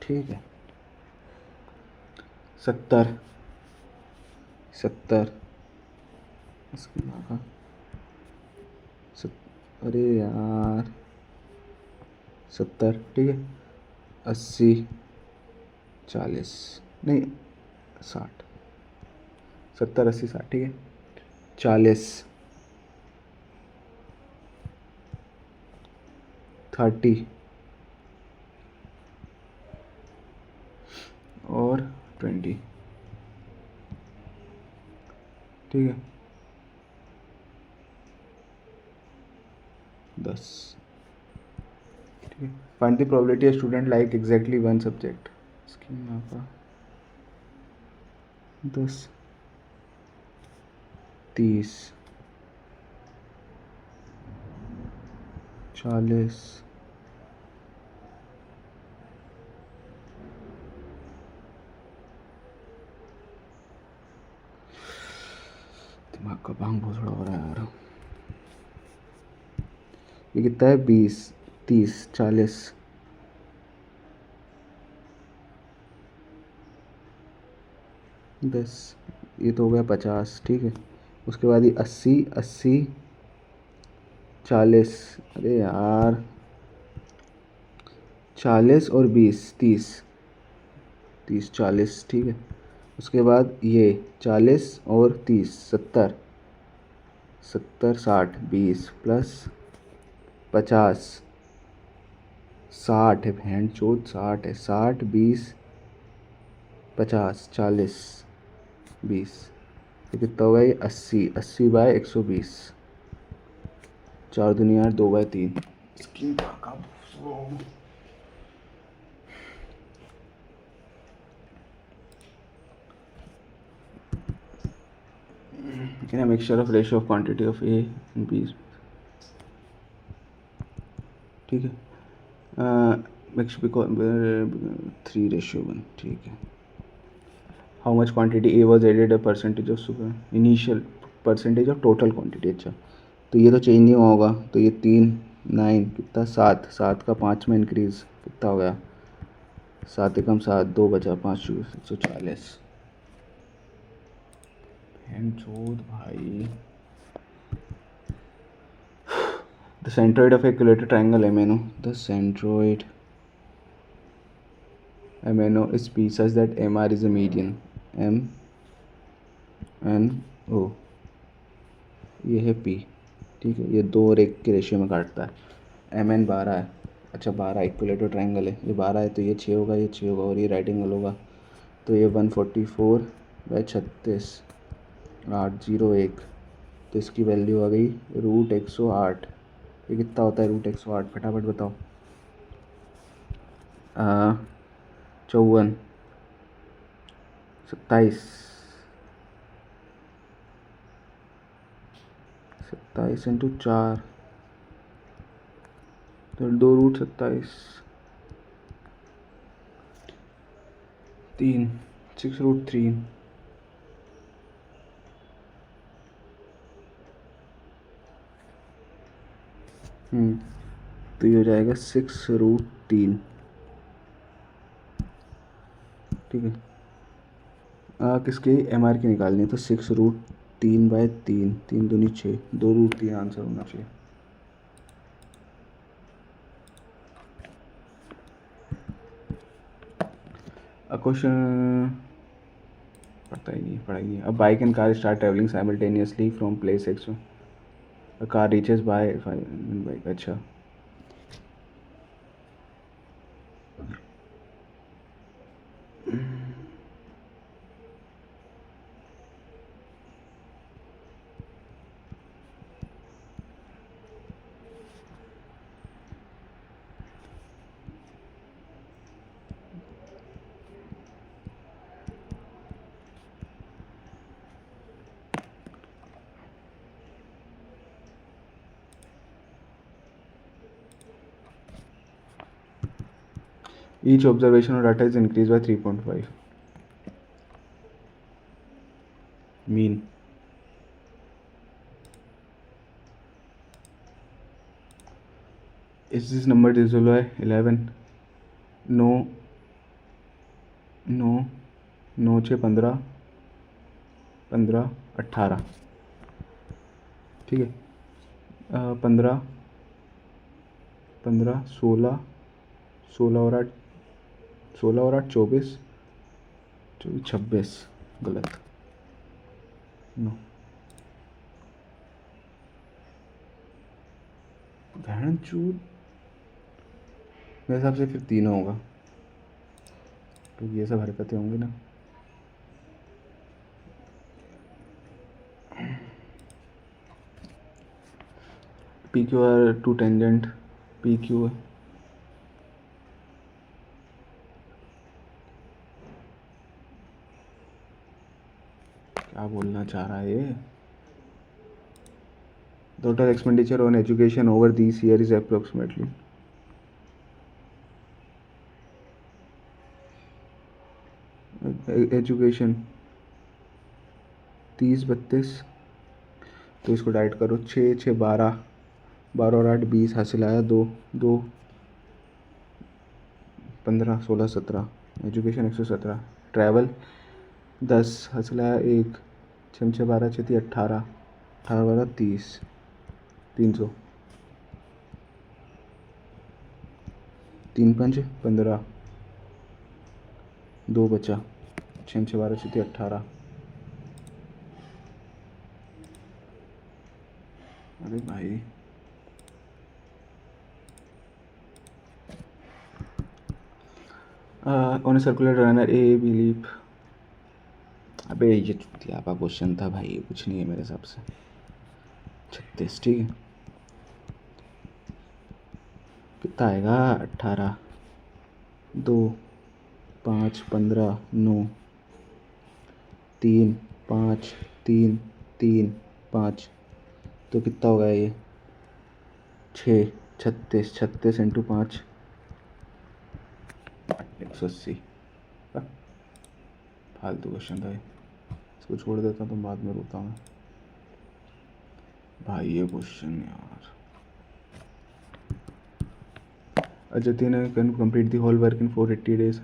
ठीक है, 70 इसकी माँ का अरे यार 70, ठीक है। 80 40 नहीं 60, 70 80 60, ठीक है। 40 30 और 20, ठीक है। 10, ठीक है। Find the probability a student like exactly one subject, इसकी यहाँ पर 10 30 40 दिमाग का भांग बहुत थोड़ा हो रहा है यार। ये कितना है? 20 30 40 10, ये तो हो गया 50, ठीक है। उसके बाद ये 80 80 40, अरे यार 40 और 20 30 30 40, ठीक है। उसके बाद ये 40 और 30 70 70 60 20 प्लस 50 60 है, बहन चोद 60 है, 60 20 50 40 20, तो कितना होगा ये 80, 80/120, 4 दूनी 8, 2/3। Screen in a mixture of ratio of quantity of A and B, ठीक है। मिक्स 3:1, ठीक है। How much quantity A was added, a percentage of super initial, percentage of total quantity. अच्छा, तो ये तो चेंज नहीं होगा, तो ये 3 9 कितना 7, 7 का 5 में इंक्रीज़ कितना हो गया, 7 एकम 7, 2 बचा 5 140। चोद भाई। The centroid of equilateral triangle MNO, the centroid MNO is P such that MR is a median, MNO ये है P, ठीक है। ये 2 और 1 के रेशियो में काटता है। MN 12 है, अच्छा 12 इक्विलेटरल ट्रायंगल है, ये 12 है तो ये 6 होगा, ये 6 होगा और ये राइट एंगल होगा, तो ये 144/36 801, तो इसकी वैल्यू आ गई √108। ये कितना होता है √108, फटाफट बताओ। 54 27 × 4, तो 2√27 3 6√3, तो ये हो जाएगा 6√3, ठीक है। किसकी MR की निकालनी है, तो 6√3/3, 3 दूनी 6, 2√3 आंसर होना चाहिए। क्वेश्चन पता ही नहीं, पढ़ाई नहीं। अब bike and car start travelling simultaneously from place X, car reaches by bike. अच्छा, each observational data is increased by 3.5 mean। is this number divisible by 11? No 9 9 6 15 15 18, ठीक है। 15 15 16 16 और 8 16 और 8 24 24 26, गलत, नो बहन चूत, मेरे हिसाब से फिर 3 होगा, क्योंकि ये सब हरकतें होंगी ना। PQ are two tangent, PQ है, क्या बोलना चाह रहा है ये। Total expenditure on education over this year is approximately, education 30 32, तो इसको डाइट करो, 6 6 12 12 और 8 20, हासिल आया 2 2 15 16 17, एजुकेशन 117, ट्रैवल 10, हासिल आया 1, 6 6 12 6 18 18 12 30, 300, 3 5 15, 2 बचा, 6 6 12 6 18, अरे भाई on a circular runner A B leap. अबे ये चुतिया का क्वेश्चन था भाई, ये कुछ नहीं है मेरे हिसाब से। 36, ठीक है। कितना आएगा? 18, 2, 5, 15, 9, 3, 5, 3, 3, 5, तो कितना होगा ये? 6, 36, 36 इंटू 5, 180। फालतू क्वेश्चन था ये, इसको छोड़ देता तो बाद में रोता हूँ भाई। ये क्वेश्चन यार, Jatin can complete the whole work in 480 days.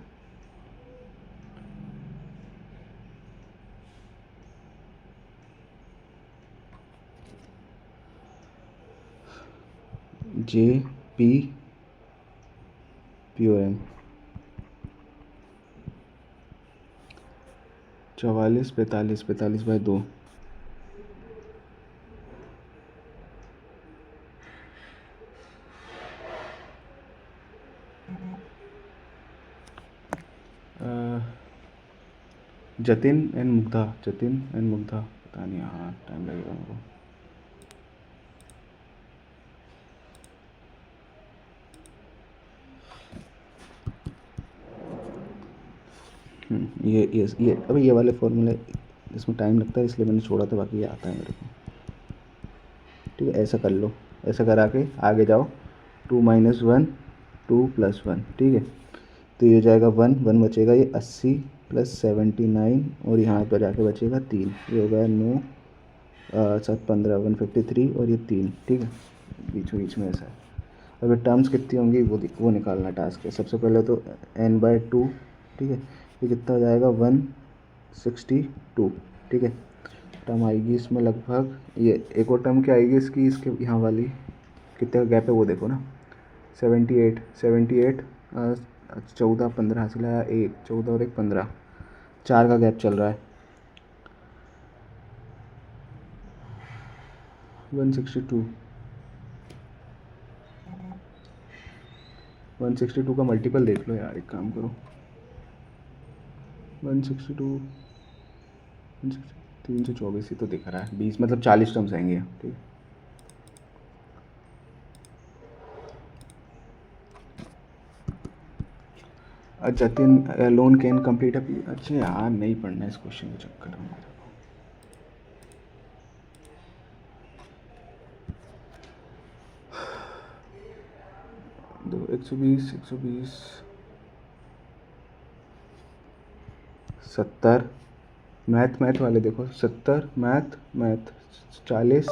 J P POM 44, 45, 45 by 2। Jatin and Mugdha, Jatin and Mugdha, पता नहीं यार, टाइम लगेगा मेरे को। ये अभी ये वाले फॉर्मूले इसमें टाइम लगता है, इसलिए मैंने छोड़ा था, बाकी ये आता है मेरे को। ठीक है, ऐसा कर लो, ऐसा करा के आगे जाओ। 2 - 1, 2 + 1, ठीक है। तो ये हो जाएगा 1, 1 बचेगा, ये 80 + 79, और यहाँ पर जाके बचेगा 3, ये हो गया 9, 7, 15, 153, और ये 3, ठीक है। बीच में ऐसा है। अगर टर्म्स कितनी होंगी वो निकालना टास्क है। सबसे पहले तो n/2, ठीक है। ये कितना हो जाएगा? 162, ठीक है। टर्म आएगी इसमें लगभग, ये एक और टर्म क्या आएगी इसकी, इसके यहाँ वाली कितने का गैप है वो देखो ना। 78, 78, 14, 15 हासिल आया, 1, 14 और 1, 15, 4 का गैप चल रहा है। 162, 162 का मल्टीपल देख लो यार, एक काम करो। 162, 324 ही तो दिख रहा है, 20 मतलब 40 टर्म्स आएंगे, ठीक है। Jatin loan can complete up. अच्छा यार, नहीं पढ़ना इस क्वेश्चन के चक्कर में मेरे को। दो 120, 120, 70, मैथ वाले देखो, 70, मैथ 40,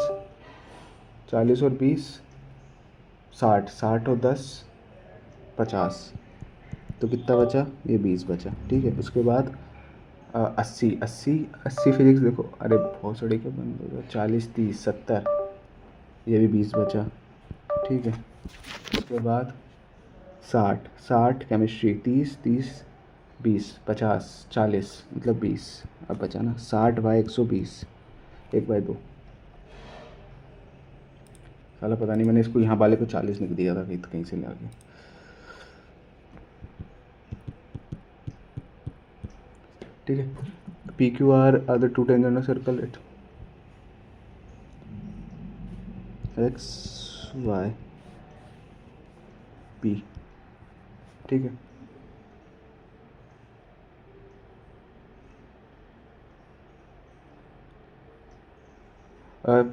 40 और 20, 60, 60 और 10, 50, तो कितना बचा? ये 20 बचा, ठीक है। उसके बाद 80, 80, 80 फिजिक्स देखो, अरे बहुत सड़ी के बंद हो गया। 40, 30, 70, ये भी 20 बचा, ठीक है। उसके बाद 60, 60 केमिस्ट्री, 30, 30, 20, 50, 40, मतलब 20, अब बचा ना 60/120, 1/2। साला पता नहीं मैंने इसको यहाँ वाले को 40 लिख दिया था कहीं से लाके। ठीक है। PQR are the 2 tangent of circle at X, Y, P, ठीक है।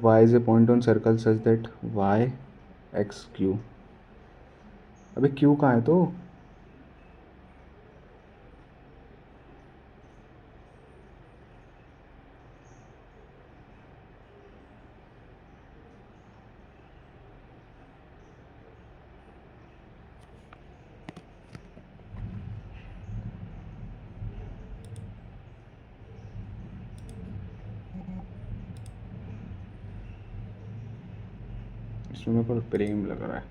Y is a point on circle such that Y, X, Q। अबे Q कहाँ है? तो इसमें मेरे को प्रेम लग रहा है।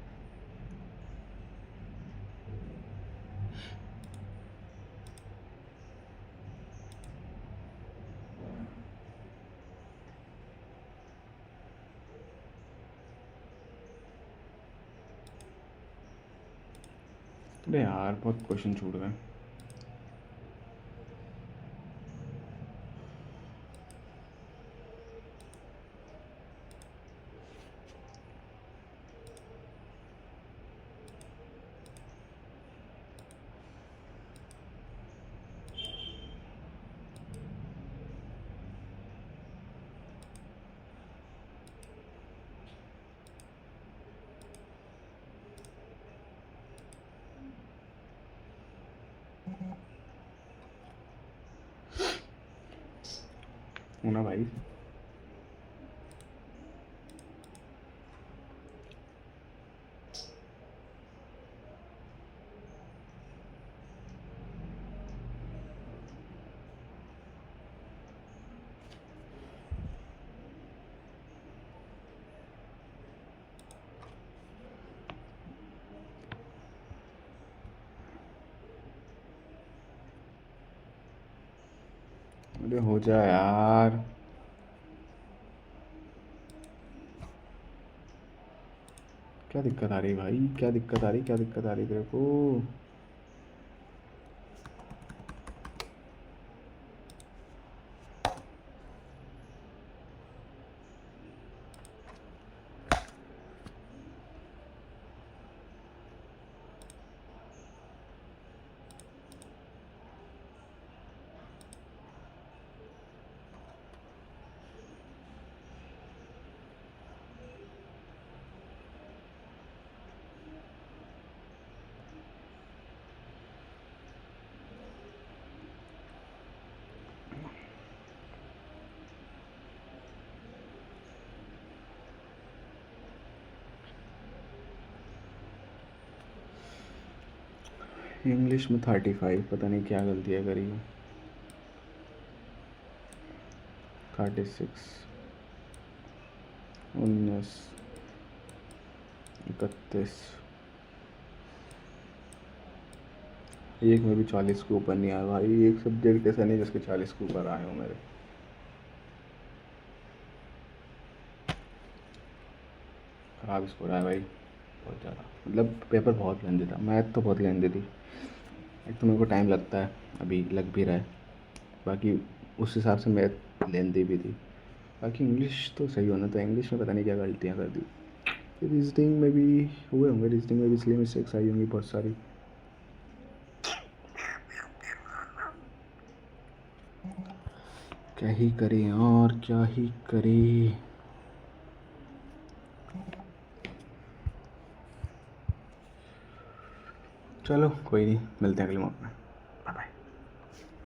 अरे यार बहुत क्वेश्चन छूट गए। होना भाई। अरे हो जा यार। क्या दिक्कत आ रही भाई, क्या दिक्कत आ रही, क्या दिक्कत आ रही तेरे को? इंग्लिश में 35, पता नहीं क्या गलतियाँ करी हूँ। 36, 19, 31, एक में भी 40 के ऊपर नहीं आया भाई। एक सब्जेक्ट ऐसा नहीं जिसके 40 के ऊपर आए हो मेरे। खराब स्कोर आया भाई, बहुत ज़्यादा। मतलब पेपर बहुत लेंदी था, मैथ तो बहुत लेंदी थी। एक तो मेरे को टाइम लगता है, अभी लग भी रहा है। बाकी उस हिसाब से मैथ लेंदी भी थी। बाकी इंग्लिश तो सही होना था, इंग्लिश में पता नहीं क्या गलतियाँ कर दी। रीजनिंग में भी हुए होंगे, रीजनिंग में भी इसलिए मिस्टेक्स आई होंगी बहुत सारी। क्या ही करें और क्या ही करें। चलो कोई नहीं, मिलते हैं अगले मौके में।